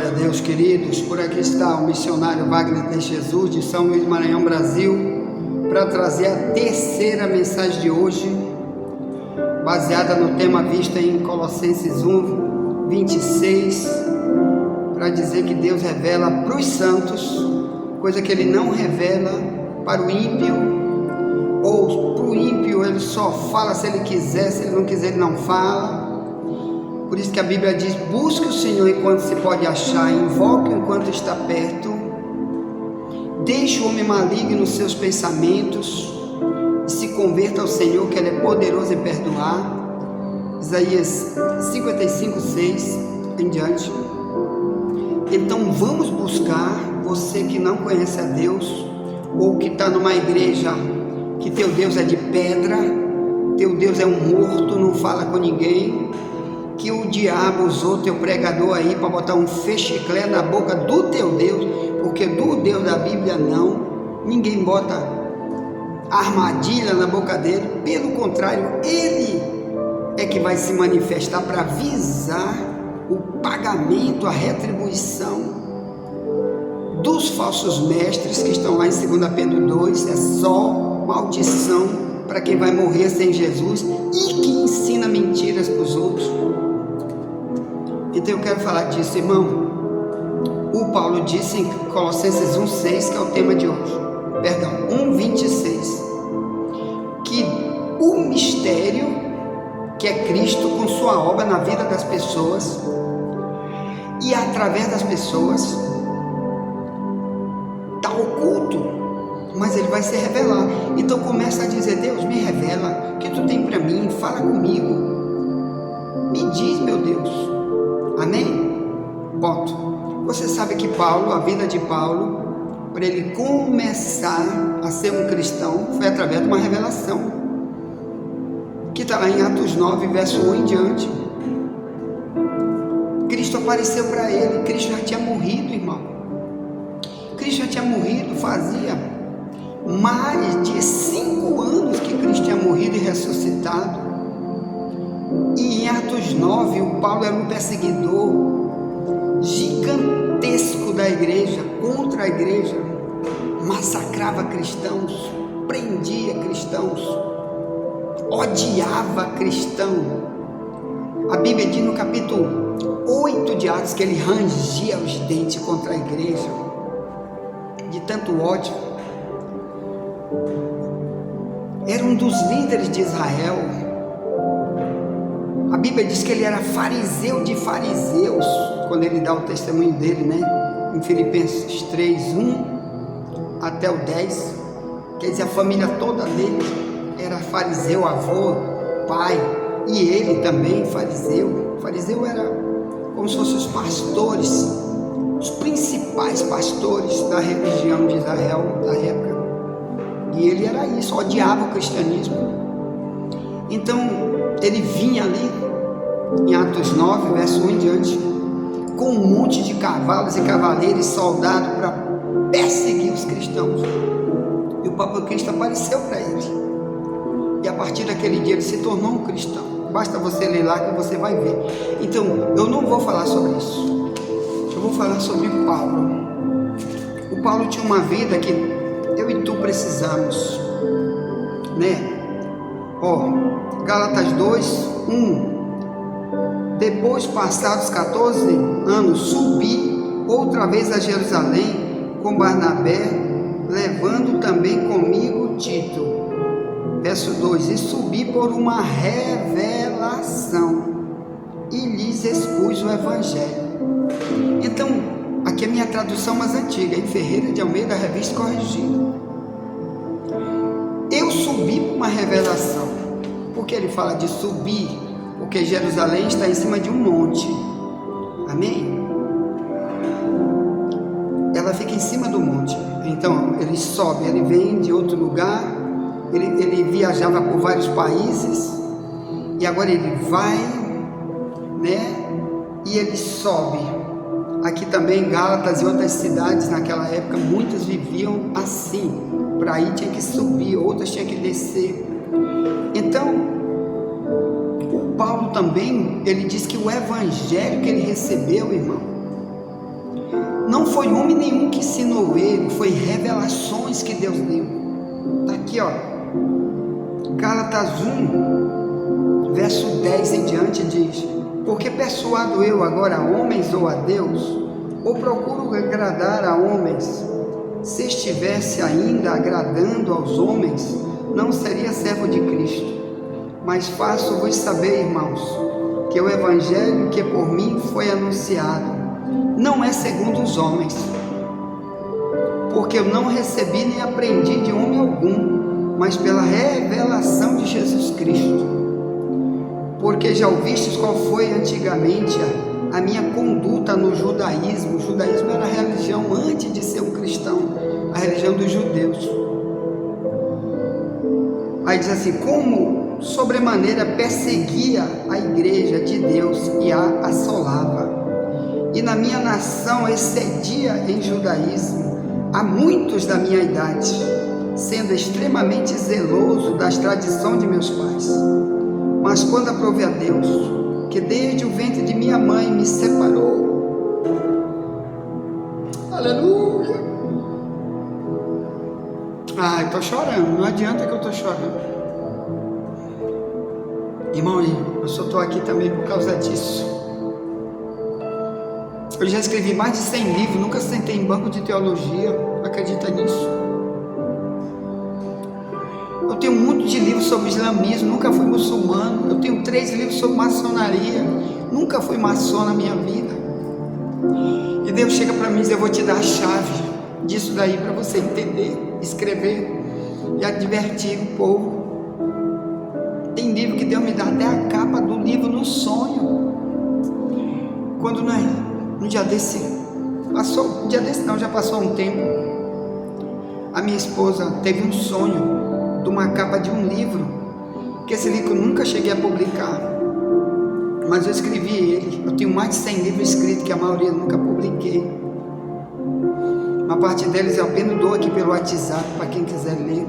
Glória a Deus, queridos. Por aqui está o missionário Wagner de Jesus, de São Luís Maranhão, Brasil, para trazer a terceira mensagem de hoje, baseada no tema visto em Colossenses 1, 26, para dizer que Deus revela para os santos coisa que Ele não revela para o ímpio, ou para o ímpio Ele só fala se Ele quiser, se Ele não quiser Ele não fala. Por isso que a Bíblia diz: busque o Senhor enquanto se pode achar, invoque enquanto está perto, deixe o homem maligno nos seus pensamentos e se converta ao Senhor, que Ele é poderoso em perdoar. Isaías 55:6 em diante. Então vamos buscar, você que não conhece a Deus, ou que está numa igreja que teu Deus é de pedra, teu Deus é um morto, não fala com ninguém, que o diabo usou teu pregador aí para botar um fechiclé na boca do teu Deus, porque do Deus da Bíblia não, ninguém bota armadilha na boca dele, pelo contrário, Ele é que vai se manifestar para avisar o pagamento, a retribuição dos falsos mestres que estão lá em 2 Pedro 2, é só maldição para quem vai morrer sem Jesus e que ensina mentiras para os outros. Então eu quero falar disso, irmão. O Paulo disse em Colossenses 1,6, que é o tema de hoje, 1,26, que o mistério que é Cristo com sua obra na vida das pessoas e através das pessoas está oculto, mas ele vai se revelar. Então começa a dizer: Deus, me revela, o que tu tem para mim, fala comigo, me diz, meu Deus. Amém? Ponto. Você sabe que Paulo, a vida de Paulo, para ele começar a ser um cristão, foi através de uma revelação, que está lá em Atos 9, verso 1 em diante. Cristo apareceu para ele. Cristo já tinha morrido, irmão. Cristo já tinha morrido, fazia mais de 5 anos que Cristo tinha morrido e ressuscitado. E em Atos 9, o Paulo era um perseguidor gigantesco da igreja, contra a igreja, massacrava cristãos, prendia cristãos, odiava cristão. A Bíblia diz no capítulo 8 de Atos que ele rangia os dentes contra a igreja, de tanto ódio. Era um dos líderes de Israel. A Bíblia diz que ele era fariseu de fariseus, quando ele dá o testemunho dele, né? Em Filipenses 3, 1 até o 10, quer dizer, a família toda dele era fariseu, avô, pai, e ele também fariseu. Fariseu era como se fossem os pastores, os principais pastores da religião de Israel da época, e ele era isso, odiava o cristianismo. Então ele vinha ali em Atos 9, verso 1 em diante, com um monte de cavalos e cavaleiros, soldados, para perseguir os cristãos. E o próprio Cristo apareceu para ele, e a partir daquele dia ele se tornou um cristão. Basta você ler lá que você vai ver. Então eu não vou falar sobre isso, eu vou falar sobre Paulo. O Paulo tinha uma vida que eu e tu precisamos, né? Gálatas 2, 1. Depois, passados 14 anos, subi outra vez a Jerusalém com Barnabé, levando também comigo Tito. Verso 2: e subi por uma revelação e lhes expus o Evangelho. Então, aqui é a minha tradução mais antiga, em Ferreira de Almeida, revista corrigida. Eu subi por uma revelação. Por que ele fala de subir? Porque Jerusalém está em cima de um monte. Amém? Ela fica em cima do monte. Então ele sobe, ele vem de outro lugar, ele viajava por vários países, e agora ele vai, né? E ele sobe. Aqui também Gálatas e outras cidades naquela época, muitas viviam assim. Para ir tinha que subir, outras tinha que descer. Então Paulo também, ele diz que o evangelho que ele recebeu, irmão, não foi homem nenhum que ensinou ele, foi revelações que Deus deu. Está aqui, ó, Gálatas 1, verso 10 em diante diz: porque persuado eu agora a homens ou a Deus, ou procuro agradar a homens? Se estivesse ainda agradando aos homens, não seria servo de Cristo. Mas faço-vos saber, irmãos, que o evangelho que por mim foi anunciado não é segundo os homens, porque eu não recebi nem aprendi de homem algum, mas pela revelação de Jesus Cristo. Porque já ouvistes qual foi antigamente a minha conduta no judaísmo. O judaísmo era a religião antes de ser um cristão, a religião dos judeus. Aí diz assim: como sobremaneira perseguia a igreja de Deus e a assolava, e na minha nação excedia em judaísmo a muitos da minha idade, sendo extremamente zeloso das tradições de meus pais. Mas quando aprovei a Deus, que desde o ventre de minha mãe me separou, aleluia, eu estou chorando, não adianta que eu estou chorando, irmão, eu só estou aqui também por causa disso. Eu já escrevi mais de 100 livros, nunca sentei em banco de teologia, acredita nisso? Eu tenho muito de livros sobre islamismo, nunca fui muçulmano. Eu tenho 3 livros sobre maçonaria, nunca fui maçom na minha vida. E Deus chega para mim e diz: eu vou te dar a chave disso daí para você entender, escrever e advertir o povo. Tem livro que Deus me dá até a capa do livro no sonho. Quando um dia desse, já passou um tempo, a minha esposa teve um sonho de uma capa de um livro, que esse livro eu nunca cheguei a publicar, mas eu escrevi ele. Eu tenho mais de 100 livros escritos, que a maioria eu nunca publiquei. Uma parte deles eu apenas dou aqui pelo WhatsApp para quem quiser ler.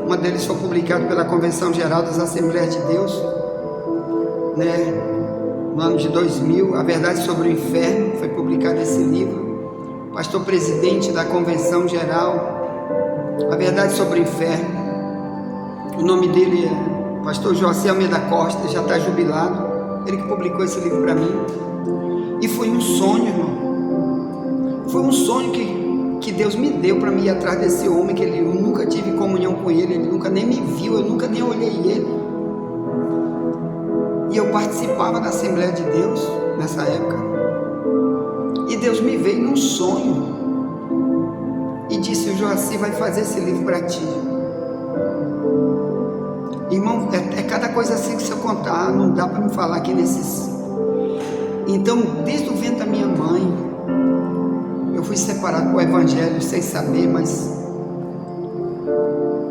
Uma deles foi publicada pela Convenção Geral das Assembleias de Deus, no ano de 2000, A Verdade sobre o Inferno, foi publicado esse livro. Pastor presidente da Convenção Geral, A Verdade sobre o Inferno. O nome dele é Pastor Joacir Almeida Costa, já está jubilado. Ele que publicou esse livro para mim. E foi um sonho, irmão. Foi um sonho que Deus me deu para me ir atrás desse homem, que eu nunca tive comunhão com ele nunca nem me viu, eu nunca nem olhei ele. E eu participava da Assembleia de Deus nessa época. E Deus me veio num sonho e disse: o Joacir vai fazer esse livro para ti. Irmão, é cada coisa assim que se eu contar, não dá para me falar aqui nesses. Então, desde o ventre da minha mãe, eu fui separado com o evangelho sem saber, mas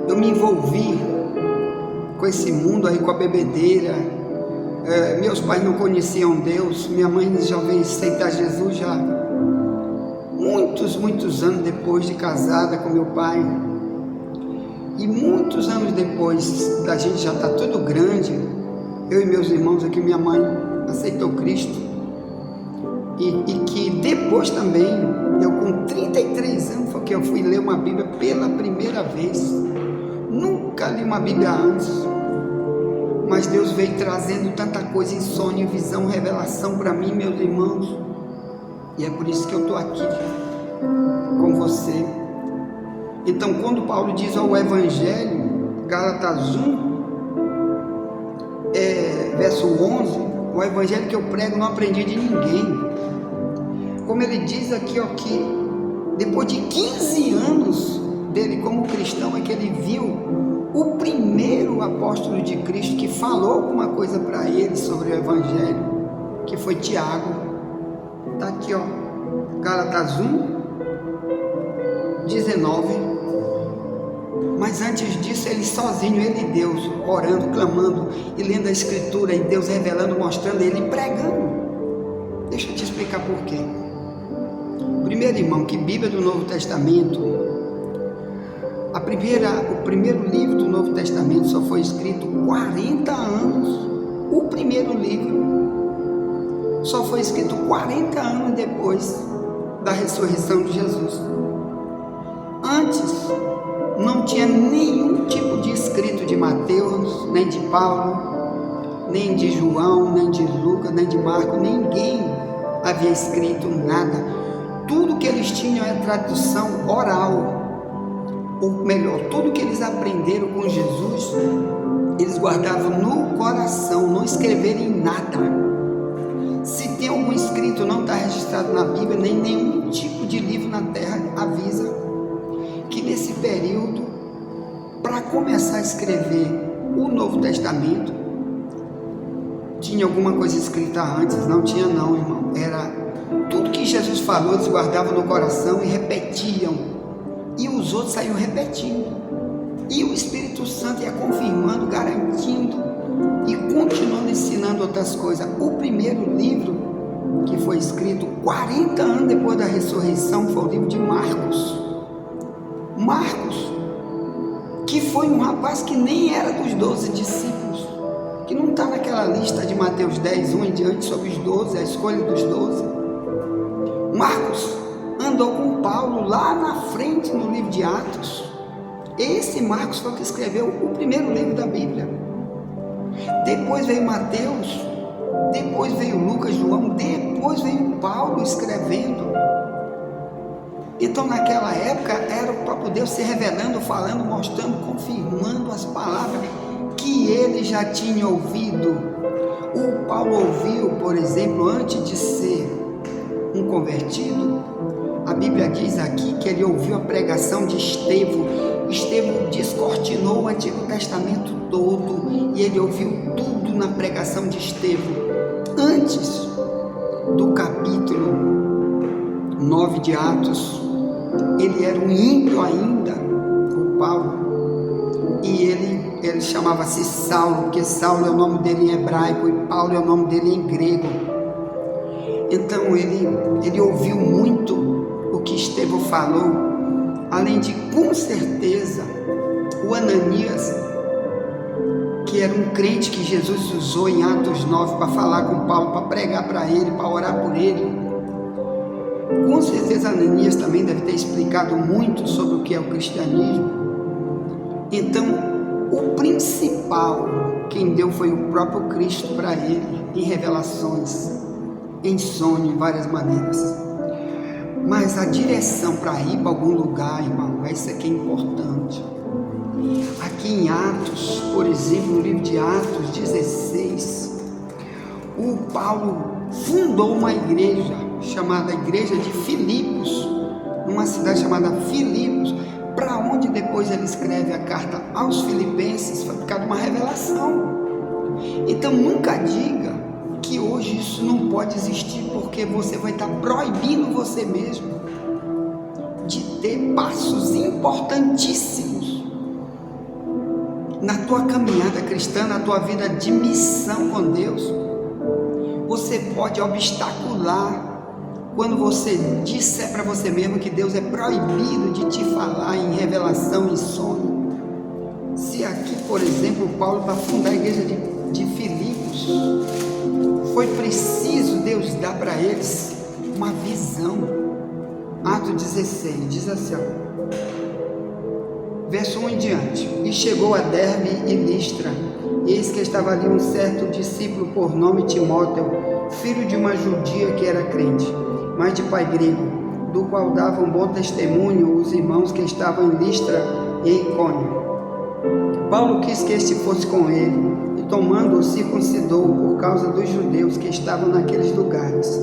eu me envolvi com esse mundo aí, com a bebedeira. Meus pais não conheciam Deus, minha mãe já veio aceitar Jesus já muitos anos depois de casada com meu pai. E muitos anos depois da gente já estar tudo grande, eu e meus irmãos aqui, minha mãe aceitou Cristo. E que depois também, eu com 33 anos, foi que eu fui ler uma Bíblia pela primeira vez. Nunca li uma Bíblia antes, mas Deus veio trazendo tanta coisa em sonho, visão, revelação para mim, meus irmãos. E é por isso que eu estou aqui com você. Então, quando Paulo diz ao Evangelho, Gálatas 1, verso 11, o Evangelho que eu prego não aprendi de ninguém. Como ele diz aqui, ó, que depois de 15 anos dele como cristão, é que ele viu o primeiro apóstolo de Cristo que falou alguma coisa para ele sobre o Evangelho, que foi Tiago. Está aqui, ó, Gálatas 1:19. Mas antes disso, ele sozinho, ele e Deus, orando, clamando e lendo a Escritura, e Deus revelando, mostrando, ele pregando. Deixa eu te explicar por quê. Primeiro, irmão, que Bíblia do Novo Testamento, o primeiro livro do Novo Testamento só foi escrito 40 anos. O primeiro livro só foi escrito 40 anos depois da ressurreição de Jesus. Antes, não tinha nenhum tipo de escrito de Mateus, nem de Paulo, nem de João, nem de Lucas, nem de Marcos. Ninguém havia escrito nada. Tudo que eles tinham é tradução oral, ou melhor, tudo que eles aprenderam com Jesus, eles guardavam no coração, não escreveram em nada. Se tem algum escrito, não está registrado na Bíblia, nem nenhum tipo de livro na terra avisa que nesse período, para começar a escrever o Novo Testamento, tinha alguma coisa escrita antes. Não tinha não, irmão. Era tudo que Jesus falou, eles guardavam no coração e repetiam, e os outros saíam repetindo, e o Espírito Santo ia confirmando, garantindo e continuando ensinando outras coisas. O primeiro livro que foi escrito 40 anos depois da ressurreição foi o livro de Marcos, que foi um rapaz que nem era dos 12 discípulos, que não está naquela lista de Mateus 10, 1 em diante, sobre os 12, a escolha dos 12. Marcos andou com Paulo lá na frente no livro de Atos. Esse Marcos foi o que escreveu o primeiro livro da Bíblia. Depois veio Mateus, depois veio Lucas, João, depois veio Paulo escrevendo. Então naquela época era o próprio Deus se revelando, falando, mostrando, confirmando as palavras que ele já tinha ouvido. O Paulo ouviu, por exemplo, antes de ser um convertido, a Bíblia diz aqui que ele ouviu a pregação de Estevão. Estevão descortinou o Antigo Testamento todo e ele ouviu tudo na pregação de Estevão. Antes do capítulo 9 de Atos, ele era um ímpio ainda, o Paulo, e ele chamava-se Saulo, porque Saulo é o nome dele em hebraico e Paulo é o nome dele em grego. Então ele ouviu muito o que Estevão falou, além de, com certeza, o Ananias, que era um crente que Jesus usou em Atos 9 para falar com Paulo, para pregar para ele, para orar por ele. Com certeza Ananias também deve ter explicado muito sobre o que é o cristianismo. Então, o principal, quem deu foi o próprio Cristo para ele, em revelações, em sonho, em várias maneiras. Mas a direção para ir para algum lugar, irmão, isso aqui é importante. Aqui em Atos, por exemplo, no livro de Atos 16, o Paulo fundou uma igreja chamada Igreja de Filipos, numa cidade chamada Filipos, para onde depois ele escreve a carta aos Filipenses, foi por causa de uma revelação. Então nunca diga que hoje isso não pode existir, porque você vai estar proibindo você mesmo de ter passos importantíssimos na tua caminhada cristã, na tua vida de missão com Deus. Você pode obstacular quando você disser para você mesmo que Deus é proibido de te falar em revelação, em sonho. Se aqui, por exemplo, Paulo, para fundar a igreja de Filipos, foi preciso Deus dar para eles uma visão. Atos 16, diz assim, verso 1 em diante: e chegou a Derbe e Listra, eis que estava ali um certo discípulo por nome Timóteo, filho de uma judia que era crente, mas de pai grego, do qual davam bom testemunho os irmãos que estavam em Listra e Icônio. Paulo quis que este fosse com ele, e tomando-o circuncidou por causa dos judeus que estavam naqueles lugares,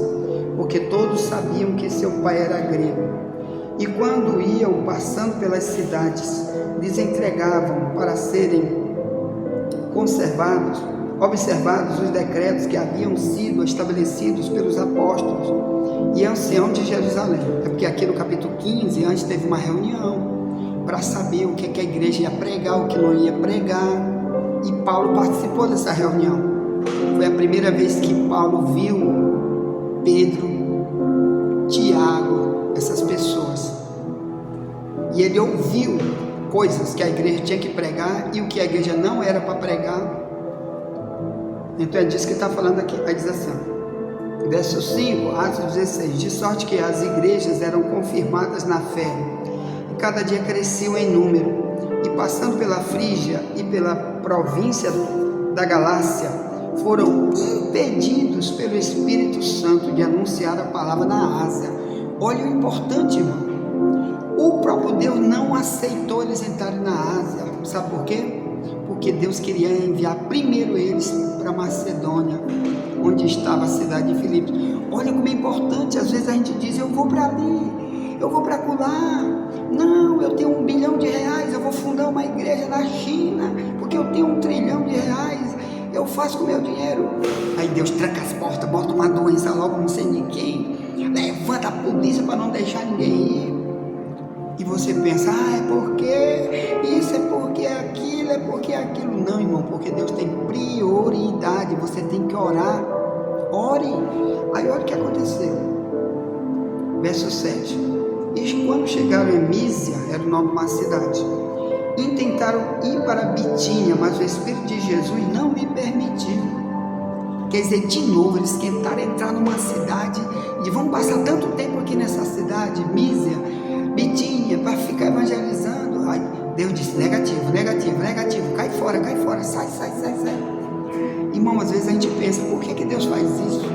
porque todos sabiam que seu pai era grego. E quando iam passando pelas cidades, lhes entregavam para serem observados os decretos que haviam sido estabelecidos pelos apóstolos e anciãos de Jerusalém. É porque aqui no capítulo 15, antes teve uma reunião para saber o que a igreja ia pregar, o que não ia pregar, e Paulo participou dessa reunião. Foi a primeira vez que Paulo viu Pedro, Tiago, essas pessoas, e ele ouviu coisas que a igreja tinha que pregar e o que a igreja não era para pregar. Então é disso que está falando aqui. Aí diz assim: Verso 5, Atos 16, de sorte que as igrejas eram confirmadas na fé, e cada dia cresciam em número, e passando pela Frígia e pela província da Galácia, foram impedidos pelo Espírito Santo de anunciar a palavra na Ásia. Olha o importante, irmão. O próprio Deus não aceitou eles entrarem na Ásia. Sabe por quê? Porque Deus queria enviar primeiro eles para Macedônia, onde estava a cidade de Filipos. Olha como é importante. Às vezes a gente diz: eu vou para ali, eu vou para acolá. Não, eu tenho R$1 bilhão, eu vou fundar uma igreja na China, porque eu tenho R$1 trilhão, eu faço com o meu dinheiro. Aí Deus tranca as portas, bota uma doença logo, não sei de quem, levanta a polícia para não deixar ninguém ir. E você pensa: é porque isso, é porque aquilo, é porque aquilo. Não, irmão, porque Deus tem prioridade. Você tem que orar. Ore. Aí olha o que aconteceu. Verso 7. E quando chegaram em Mísia, era o nome de uma cidade, intentaram ir para Bitínia, mas o Espírito de Jesus não lhe permitiu. Quer dizer, de novo, eles tentaram entrar numa cidade e vão passar tanto tempo aqui nessa cidade, Mísia, Bitínia, para ficar evangelizando. Aí Deus disse: negativo, cai fora, sai. Irmão, às vezes a gente pensa: por que Deus faz isso?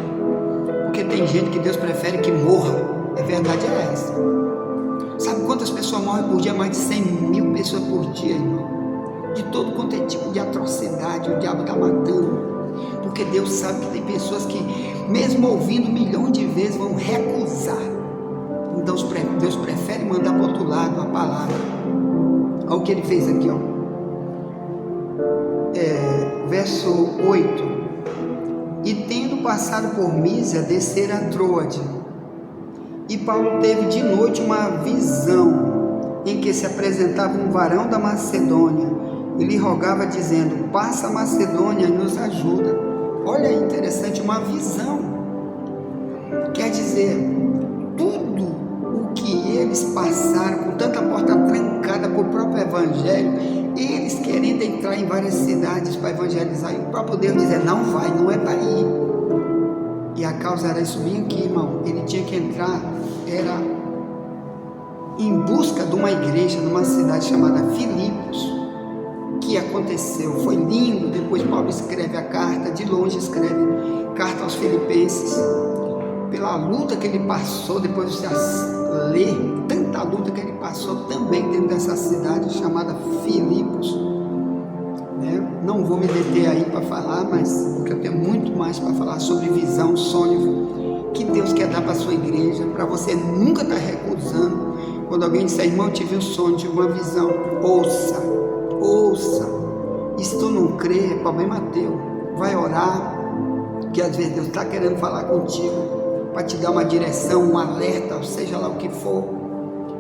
Porque tem gente que Deus prefere que morra. A verdade é essa. Sabe quantas pessoas morrem por dia? Mais de 100 mil pessoas por dia, irmão. De todo quanto é tipo de atrocidade, o diabo está matando. Porque Deus sabe que tem pessoas que, mesmo ouvindo milhões de vezes, vão recusar. Então Deus prefere mandar para o outro lado a palavra. Olha o que ele fez aqui, ó. Verso 8. E tendo passado por Mísia, descer a Troade. E Paulo teve de noite uma visão, em que se apresentava um varão da Macedônia, e lhe rogava dizendo: passa a Macedônia e nos ajuda. Olha aí, interessante, uma visão. Quer dizer, tudo o que eles passaram, com tanta porta trancada por próprio evangelho, eles querendo entrar em várias cidades para evangelizar, e o próprio Deus dizer: não vai, não é para ir. E a causa era isso bem aqui, irmão. Ele tinha que entrar, era em busca de uma igreja numa cidade chamada Filipos. Que aconteceu, foi lindo. Depois Paulo escreve a carta, de longe escreve carta aos Filipenses, pela luta que ele passou. Depois você lê tanta luta que ele passou também dentro dessa cidade chamada Filipos. Não vou me deter aí para falar, mas porque eu tenho muito mais para falar sobre visão, sonho que Deus quer dar para a sua igreja, para você nunca estar recusando. Quando alguém disser: irmão, eu tive um sonho, tive uma visão, ouça. E se tu não crê, é problema teu. Vai orar, que às vezes Deus está querendo falar contigo, para te dar uma direção, um alerta, seja lá o que for.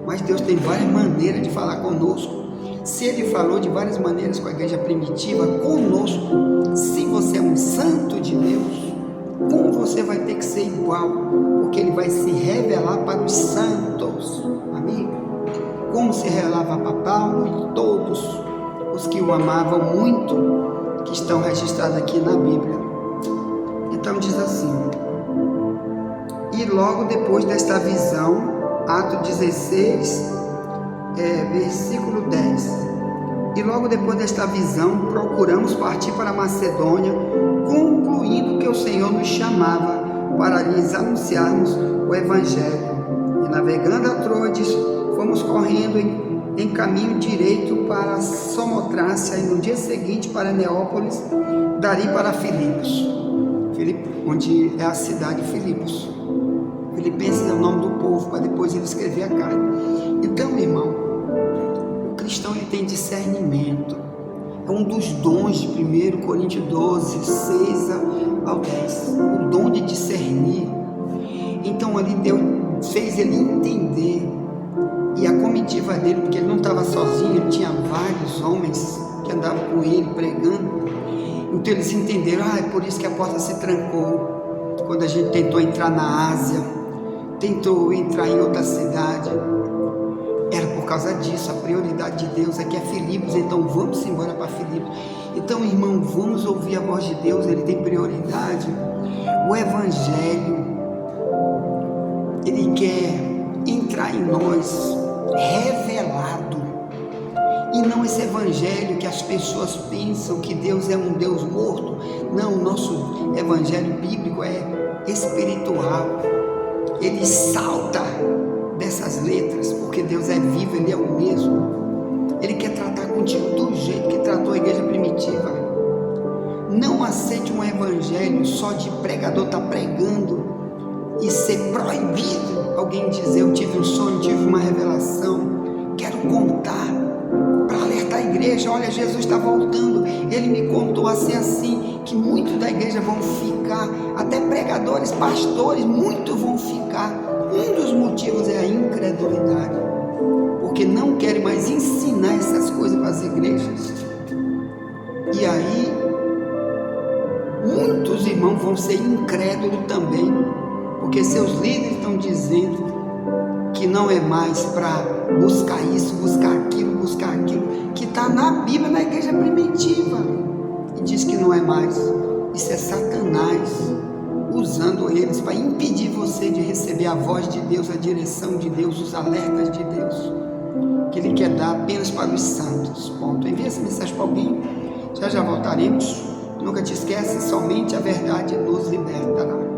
Mas Deus tem várias maneiras de falar conosco. Se Ele falou de várias maneiras com a igreja primitiva, conosco, se você é um santo de Deus, como você vai ter que ser igual? Porque Ele vai se revelar para os santos, amigo. Como se revelava para Paulo e todos os que o amavam muito, que estão registrados aqui na Bíblia. Então diz assim: e logo depois desta visão, Atos 16, versículo 10. E logo depois desta visão, procuramos partir para a Macedônia, concluindo que o Senhor nos chamava para lhes anunciarmos o Evangelho. E navegando a Troades, fomos correndo em caminho direito para Samotrácia, e no dia seguinte para Neópolis, dali para Filipos, onde é a cidade de Filipos. Filipenses é o nome do povo, para depois ele escrever a carta. Então, meu irmão, o cristão ele tem discernimento. É um dos dons de 1 Coríntios 12, 6 ao 10. O dom de discernir. Então ali Deus fez ele entender. E a comitiva dele, porque ele não estava sozinho, ele tinha vários homens que andavam com ele pregando. Então eles entenderam: é por isso que a porta se trancou. Quando a gente tentou entrar na Ásia, tentou entrar em outra cidade, era por causa disso, a prioridade de Deus aqui é Filipos, então vamos embora para Filipos. Então, irmão, vamos ouvir a voz de Deus, Ele tem prioridade. O Evangelho, Ele quer entrar em nós, revelado, e não esse Evangelho que as pessoas pensam que Deus é um Deus morto. Não, o nosso Evangelho bíblico é espiritual, ele salta dessas letras, porque Deus é vivo, Ele é o mesmo. Ele quer tratar contigo do jeito que tratou a igreja primitiva. Não aceite um evangelho só de pregador estar pregando e ser proibido alguém dizer: eu tive um sonho, tive uma revelação, quero contar para alertar a igreja. Olha, Jesus está voltando, Ele me contou assim, que muitos da igreja vão ficar, até pregadores, pastores, muitos vão ficar. Um dos motivos é a incredulidade, porque não querem mais ensinar essas coisas para as igrejas. E aí muitos irmãos vão ser incrédulos também, porque seus líderes estão dizendo que não é mais para buscar isso, buscar aquilo, que está na Bíblia, na igreja primitiva, e diz que não é mais. Isso é Satanás usando eles para impedir você de receber a voz de Deus, a direção de Deus, os alertas de Deus, que Ele quer dar apenas para os santos. Ponto. Envie essa mensagem para alguém. Já voltaremos. Nunca te esqueça, somente a verdade nos libertará.